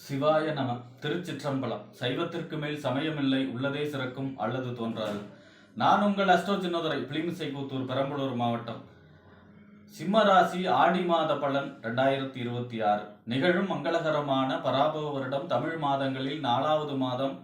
சிவாய நம. திருச்சிற்றம்பலம். சைவத்திற்கு மேல் சமயமில்லை, உள்ளதே சிறக்கும் அல்லது தோன்றாது. நான் உங்கள் அஸ்ட்ரோ சின்னதுரை, பிளிமிசைக்கூத்தூர், பெரம்பலூர் மாவட்டம். சிம்மராசி ஆடி மாத பலன் 2026 நிகழும் மங்களகரமான பராபவ வருடம் தமிழ் மாதங்களில் 4வது மாதம்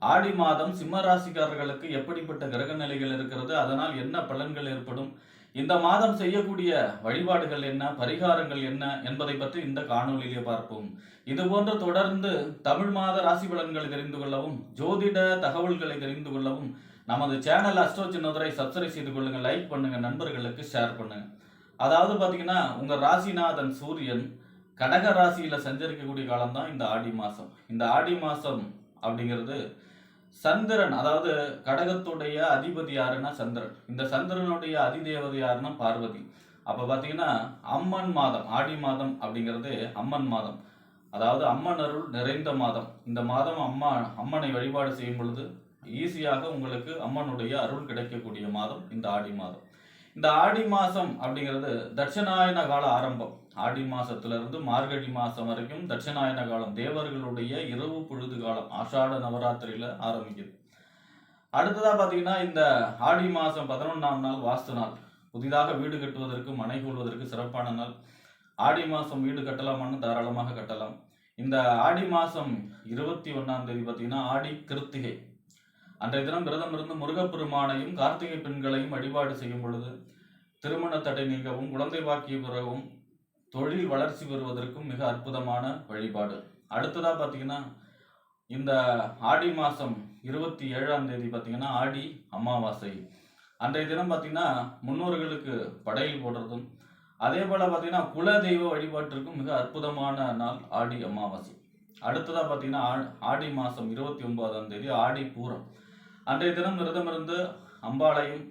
ஆடி மாதம். சிம்மராசிக்காரர்களுக்கு எப்படிப்பட்ட கிரக நிலைகள் இருக்கிறது, அதனால் என்ன பலன்கள் ஏற்படும், இந்த மாதம் செய்யக்கூடிய வழிபாடுகள் என்ன, பரிகாரங்கள் என்ன என்பதை பற்றி இந்த காணொலியிலே பார்ப்போம். இதுபோன்று தொடர்ந்து தமிழ் மாத ராசி பலன்களை தெரிந்து கொள்ளவும், ஜோதிட தகவல்களை தெரிந்து கொள்ளவும் நமது சேனல் அஸ்ட்ரோ சின்னதுரை சப்ஸ்கிரைப் செய்து கொள்ளுங்க, லைக் பண்ணுங்க, நண்பர்களுக்கு ஷேர் பண்ணுங்க. அதாவது பார்த்தீங்கன்னா, உங்க ராசிநாதன் சூரியன் கடக ராசியில சஞ்சரிக்கக்கூடிய காலம் தான் இந்த ஆடி மாசம். இந்த ஆடி மாசம் அப்படிங்கிறது சந்திரன், அதாவது கடகத்துடைய அதிபதி யாருன்னா சந்திரன். இந்த சந்திரனுடைய அதிதேவதை யாருன்னா பார்வதி. அப்ப பாத்தீங்கன்னா அம்மன் மாதம், ஆடி மாதம் அப்படிங்கிறது அம்மன் மாதம், அதாவது அம்மன் அருள் நிறைந்த மாதம். இந்த மாதம் அம்மனை வழிபாடு செய்யும் பொழுது ஈஸியாக உங்களுக்கு அம்மனுடைய அருள் கிடைக்கக்கூடிய மாதம் இந்த ஆடி மாதம். இந்த ஆடி மாசம் அப்படிங்கிறது தட்சிணாயன கால ஆரம்பம். ஆடி மாசத்துல இருந்து மார்கழி மாசம் வரைக்கும் தட்சிணாயன காலம், தேவர்களுடைய இரவு பொழுது காலம். ஆஷாட நவராத்திரியில ஆரம்பிக்குது. அடுத்ததா பாத்தீங்கன்னா, இந்த ஆடி மாசம் 11ஆம் நாள் வாஸ்து நாள். புதிதாக வீடு கட்டுவதற்கு, மனை கொள்வதற்கு சிறப்பான நாள். ஆடி மாசம் வீடு கட்டலாமான்னு தாராளமாக கட்டலாம். இந்த ஆடி மாசம் 21ஆம் தேதி பாத்தீங்கன்னா ஆடி கிருத்திகை. அன்றைய தினம் விரதம் இருந்து முருகப்பெருமானையும் கார்த்திகை பெண்களையும் வழிபாடு செய்யும் பொழுது திருமண தடை நீங்கவும், குழந்தை பாக்கிய பெறவும், தொழில் வளர்ச்சி பெறுவதற்கும் மிக அற்புதமான வழிபாடு. அடுத்ததா பார்த்தீங்கன்னா, இந்த ஆடி மாதம் 27ஆம் தேதி பார்த்தீங்கன்னா ஆடி அமாவாசை. அன்றைய தினம் பார்த்தீங்கன்னா முன்னோர்களுக்கு படையல் போடுறதும், அதே போல் பார்த்தீங்கன்னா குல தெய்வ வழிபாட்டிற்கும் மிக அற்புதமான நாள் ஆடி அமாவாசை. அடுத்ததாக பார்த்தீங்கன்னா ஆடி மாதம் 29ஆம் தேதி ஆடி பூரம். அன்றைய தினம் விரதமிருந்து அம்பாளையும்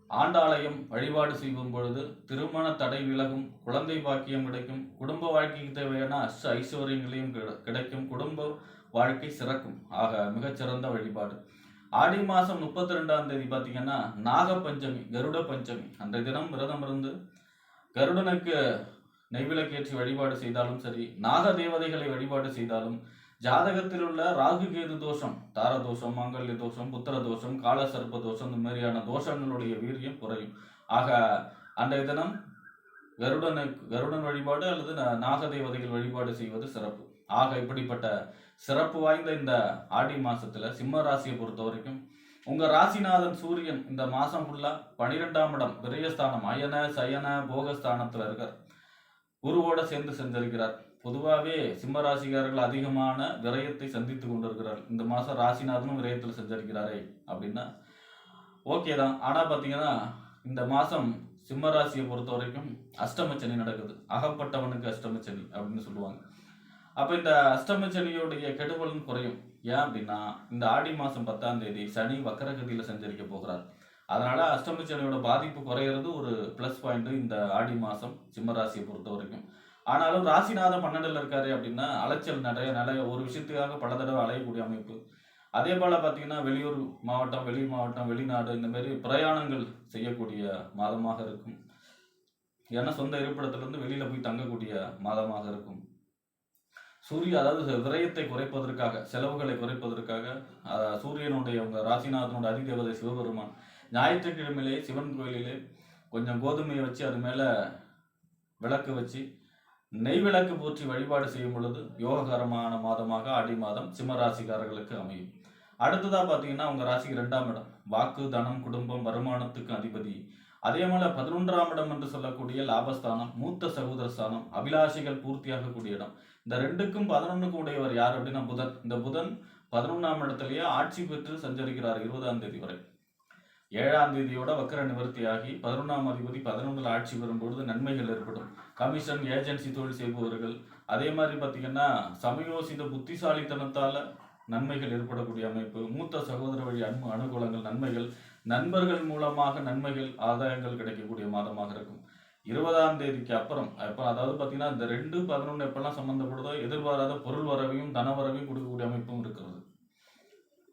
ஆண்டாளையும் வழிபாடு செய்யும் பொழுது திருமண தடை விலகும், குழந்தை பாக்கியம் கிடைக்கும், குடும்ப வாழ்க்கைக்கு தேவையான ஐஸ்வர்யங்களையும் கிடைக்கும், குடும்ப வாழ்க்கை சிறக்கும். ஆக மிகச்சிறந்த வழிபாடு. ஆடி மாதம் 32ஆம் தேதி பார்த்தீங்கன்னா நாகப்பஞ்சமி, கருட பஞ்சமி. அன்றைய தினம் விரதம் இருந்து கருடனுக்கு நெய்விளக்கேற்றி வழிபாடு செய்தாலும் சரி, நாக தேவதைகளை வழிபாடு செய்தாலும், ஜாதகத்தில் உள்ள ராகு கேது தோஷம், தார தோஷம், மாங்கல்ய தோஷம், புத்திர தோஷம், காலசர்ப்ப தோஷம், இந்த மாதிரியான தோஷங்களுடைய வீரியம் குறையும். ஆக அன்றைய தினம் கருடன் வழிபாடு அல்லது நாக தேவதைகள் வழிபாடு செய்வது சிறப்பு. ஆக இப்படிப்பட்ட சிறப்பு வாய்ந்த இந்த ஆடி மாசத்துல சிம்ம ராசியை பொறுத்த வரைக்கும் உங்க ராசிநாதன் சூரியன் இந்த மாசம் ஃபுல்லா 12ஆம் இடம் விரயஸ்தானம், அயன சயன போகஸ்தானத்துல இருக்கார். குருவோட சேர்ந்து செஞ்சிருக்கிறார். பொதுவாகவே சிம்ம ராசிக்காரர்கள் அதிகமான விரயத்தை சந்தித்து கொண்டிருக்கிறார். இந்த மாதம் ராசிநாதனும் விரயத்தில் செஞ்சிருக்கிறாரே அப்படின்னா ஓகே தான். ஆனால் பார்த்தீங்கன்னா இந்த மாதம் சிம்ம ராசியை பொறுத்த வரைக்கும் அஷ்டமச்சனி நடக்குது. அகப்பட்டவனுக்கு அஷ்டமச்சனி அப்படின்னு சொல்லுவாங்க. அப்போ இந்த அஷ்டமச்சனியோடைய கெடுபலன் குறையும். ஏன் அப்படின்னா இந்த ஆடி மாதம் 10ஆம் தேதி சனி வக்கரகதியில் சஞ்சரிக்க போகிறார். அதனால அஷ்டமச்சனியோட பாதிப்பு குறையிறது ஒரு ப்ளஸ் பாயிண்ட் இந்த ஆடி மாதம் சிம்மராசியை பொறுத்த வரைக்கும். ஆனாலும் ராசிநாதன் 12ல் இருக்காரு அப்படின்னா அலைச்சல் நிறைய ஒரு விஷயத்துக்காக பல தடவை அலையக்கூடிய அமைப்பு. அதே போல் பார்த்தீங்கன்னா வெளியூர் மாவட்டம், வெளி மாவட்டம், வெளிநாடு, இந்த மாதிரி பிரயாணங்கள் செய்யக்கூடிய மாதமாக இருக்கும். ஏன்னா சொந்த இருப்பிடத்திலிருந்து வெளியில போய் தங்கக்கூடிய மாதமாக இருக்கும். அதாவது விரயத்தை குறைப்பதற்காக, செலவுகளை குறைப்பதற்காக சூரியனுடைய உங்க ராசிநாதனோட அதிதேவதை சிவபெருமான் ஞாயிற்றுக்கிழமையிலே சிவன் கோயிலிலே கொஞ்சம் கோதுமையை வச்சு அது மேல விளக்கு வச்சு நெய் விளக்கு போற்றி வழிபாடு செய்யும் பொழுது யோககரமான மாதமாக ஆடி மாதம் சிம்மராசிக்காரர்களுக்கு அமையும். அடுத்ததா பார்த்தீங்கன்னா உங்க ராசிக்கு 2ஆம் இடம் வாக்கு, தனம், குடும்பம், வருமானத்துக்கு அதிபதி. அதே போல 11ஆம் இடம் என்று சொல்லக்கூடிய லாபஸ்தானம், மூத்த சகோதர ஸ்தானம், அபிலாஷைகள் பூர்த்தியாகக்கூடிய இடம். இந்த 2க்கும் 11க்கும் உடையவர் யார் அப்படின்னா புதன். இந்த புதன் 11ஆம் இடத்திலேயே ஆட்சி பெற்று சஞ்சரிக்கிறார் 20ஆம் தேதி வரை. 7ஆம் தேதியோட வக்கர நிவர்த்தியாகி 11ஆம் அதிபதி 11ல் ஆட்சி பெறும்பொழுது நன்மைகள் ஏற்படும். கமிஷன், ஏஜென்சி தொழில் செய்பவர்கள், அதே மாதிரி பார்த்தீங்கன்னா சமயோசித புத்திசாலித்தனத்தால நன்மைகள் ஏற்படக்கூடிய அமைப்பு. மூத்த சகோதர வழி அனுகூலங்கள், நன்மைகள், நண்பர்கள் மூலமாக நன்மைகள், ஆதாயங்கள் கிடைக்கக்கூடிய மாதமாக இருக்கும். 20ஆம் தேதிக்கு அப்புறம் அதாவது பார்த்தீங்கன்னா இந்த 2, 11 எப்பெல்லாம் சம்பந்தப்படுதோ எதிர்பாராத பொருள் வரவையும் தன வரவையும் கொடுக்கக்கூடிய அமைப்பும் இருக்கிறது.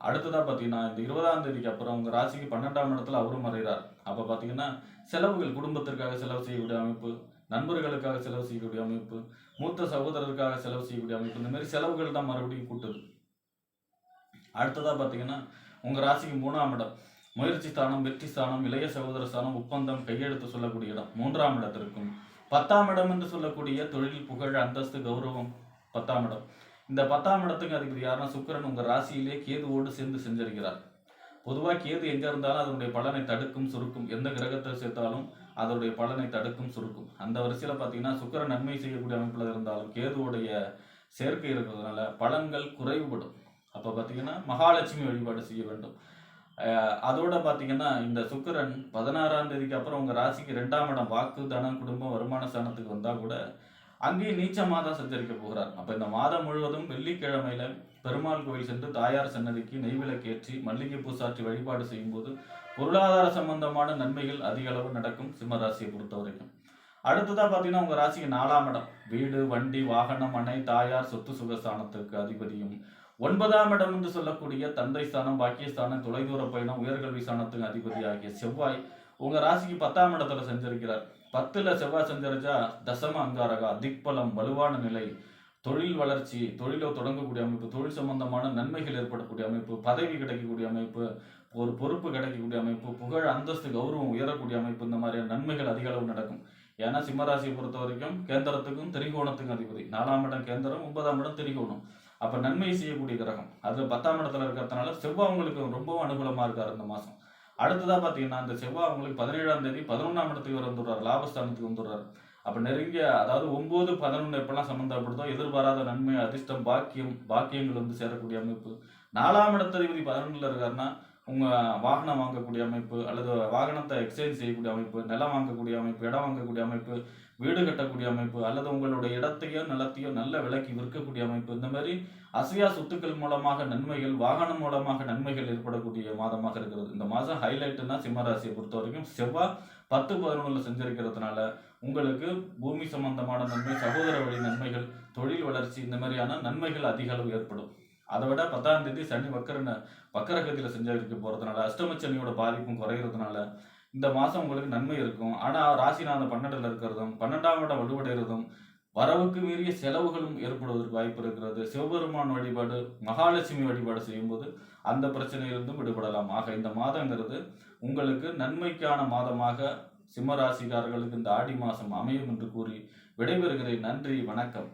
அடுத்ததா பார்த்தீங்கன்னா இந்த 20ஆம் தேதிக்கு அப்புறம் உங்க ராசிக்கு 12ஆம் இடத்துல அவரும் மறைகிறார். அப்போ பார்த்தீங்கன்னா செலவுகள், குடும்பத்திற்காக செலவு செய்யக்கூடிய அமைப்பு, நண்பர்களுக்காக செலவு செய்யக்கூடிய அமைப்பு, மூத்த சகோதரருக்காக செலவு செய்யக்கூடிய அமைப்பு, இந்த மாதிரி செலவுகள் தான் மறுபடியும் கூட்டுது. அடுத்ததா பார்த்தீங்கன்னா உங்கள் ராசிக்கு 3ஆம் இடம் முயற்சி ஸ்தானம், வெற்றி ஸ்தானம், இளைய சகோதர ஸ்தானம், ஒப்பந்தம், கையெழுத்து சொல்லக்கூடிய இடம். 3ஆம் இடத்திற்கும் 10ஆம் இடம் என்று சொல்லக்கூடிய தொழில், புகழ், அந்தஸ்து, கௌரவம் 10ஆம் இடம். இந்த 10ஆம் இடத்துக்கு அதிபதி யாருன்னா சுக்கிரன் உங்கள் ராசியிலே கேதுவோடு சேர்ந்து செஞ்சிருக்கிறார். பொதுவாக கேது எங்கே இருந்தாலும் அதனுடைய பலனை தடுக்கும், சுருக்கும். எந்த கிரகத்தை சேர்த்தாலும் அதனுடைய பலனை தடுக்கும், சுருக்கும். அந்த வரிசையில் பார்த்தீங்கன்னா சுக்கிரன் நன்மை செய்யக்கூடிய அமைப்பில் இருந்தாலும் கேதுவுடைய சேர்க்கை இருக்கிறதுனால பலன்கள் குறைவுபடும். அப்போ பார்த்தீங்கன்னா மகாலட்சுமி வழிபாடு செய்ய வேண்டும். அதோட பார்த்தீங்கன்னா இந்த சுக்கிரன் 16ஆம் தேதிக்கு அப்புறம் உங்கள் ராசிக்கு 2ஆம் இடம் வாக்கு, தனம், குடும்பம், வருமான ஸ்தானத்துக்கு வந்தால் கூட அங்கேயும் நீச்சமாக தான் சஞ்சரிக்க போகிறார். அப்போ இந்த மாதம் முழுவதும் வெள்ளிக்கிழமையில பெருமாள் கோயில் சென்று தாயார் சன்னதிக்கு நெய்விளக்கேற்றி மல்லிகை பூசாற்றி வழிபாடு செய்யும்போது பொருளாதார சம்பந்தமான நன்மைகள் அதிக அளவு நடக்கும் சிம்ம ராசியை பொறுத்த வரைக்கும். அடுத்ததாக பார்த்தீங்கன்னா உங்கள் ராசிக்கு 4ஆம் இடம் வீடு, வண்டி, வாகனம், மனை, தாயார், சொத்து சுகஸ்தானத்திற்கு அதிபதியும் 9ஆம் இடம் என்று சொல்லக்கூடிய தந்தை ஸ்தானம், பாக்கியஸ்தானம், தொலைதூர பயணம், உயர்கல்வி ஸ்தானத்துக்கு அதிபதி ஆகிய செவ்வாய் உங்க ராசிக்கு 10ஆம் இடத்துல செஞ்சிருக்கிறார். 10ல் செவ்வாய் செஞ்சரிச்சா தசம அங்காரகா, திக்பலம், வலுவான நிலை, தொழில் வளர்ச்சி, தொழிலை தொடங்கக்கூடிய அமைப்பு, தொழில் சம்பந்தமான நன்மைகள் ஏற்படக்கூடிய அமைப்பு, பதவி கிடைக்கக்கூடிய அமைப்பு, ஒரு பொறுப்பு கிடைக்கக்கூடிய அமைப்பு, புகழ், அந்தஸ்து, கௌரவம் உயரக்கூடிய அமைப்பு, இந்த மாதிரியான நன்மைகள் அதிக அளவு நடக்கும். ஏன்னா சிம்மராசியை பொறுத்த வரைக்கும் கேந்திரத்துக்கும் திரிகோணத்துக்கும் அதிபதி. 4ஆம் இடம் கேந்திரம், 9ஆம் இடம் திரிகோணம். அப்போ நன்மை செய்யக்கூடிய கிரகம் அது 10ஆம் இடத்துல இருக்கிறதுனால செவ்வாய் உங்களுக்கு ரொம்பவும் அனுகூலமாக இருக்கார் இந்த மாதம். அடுத்ததாக பார்த்தீங்கன்னா இந்த செவ்வாய் உங்களுக்கு 17ஆம் தேதி 11ஆம் இடத்துக்கு வந்துடுறார், லாபஸ்தானத்துக்கு வந்துடுறாரு. அப்போ நெருங்கிய அதாவது 9, 11 எப்பெல்லாம் சம்மந்தப்படுதோ எதிர்பாராத நன்மை, அதிர்ஷ்டம், பாக்கியங்கள் வந்து சேரக்கூடிய அமைப்பு. 4ஆம் இடத்ததிபதி 11ல் இருக்காருன்னா உங்கள் வாகனம் வாங்கக்கூடிய அமைப்பு, அல்லது வாகனத்தை எக்ஸ்சேஞ்ச் செய்யக்கூடிய அமைப்பு, நிலம் வாங்கக்கூடிய அமைப்பு, இடம் வாங்கக்கூடிய அமைப்பு, வீடு கட்டக்கூடிய அமைப்பு, அல்லது உங்களுடைய இடத்தையோ நிலத்தையோ நல்ல விலைக்கு விற்கக்கூடிய அமைப்பு, இந்த மாதிரி அசையா சொத்துக்கள் மூலமாக நன்மைகள், வாகனம் மூலமாக நன்மைகள் ஏற்படக்கூடிய மாதமாக இருக்கிறது. இந்த மாதம் ஹைலைட்டுன்னா சிம்மராசியை பொறுத்த வரைக்கும் செவ்வாய் 10, 11ல் செஞ்சிருக்கிறதுனால உங்களுக்கு பூமி சம்பந்தமான நன்மை, சகோதர வழி நன்மைகள், தொழில் வளர்ச்சி, இந்த மாதிரியான நன்மைகள் அதிக அளவு ஏற்படும். அதை விட 10ஆம் தேதி சனி வக்கரகதியில் செஞ்சிருக்க போகிறதுனால அஷ்டமச்சனியோட பாதிப்பும் குறைகிறதுனால இந்த மாதம் உங்களுக்கு நன்மை இருக்கும். ஆனால் ராசிநாதன் 12ல் இருக்கிறதும் 12ஆம் இடம் வலுவடைகிறதும் வரவுக்கு மீறிய செலவுகளும் ஏற்படுவதற்கு வாய்ப்பு இருக்கிறது. சிவபெருமான் வழிபாடு, மகாலட்சுமி வழிபாடு செய்யும்போது அந்த பிரச்சனையிலிருந்தும் விடுபடலாம். ஆக இந்த மாதங்கிறது உங்களுக்கு நன்மைக்கான மாதமாக சிம்மராசிக்காரர்களுக்கு இந்த ஆடி மாதம் அமையும் என்று கூறி விடைபெறுகிறேன். நன்றி, வணக்கம்.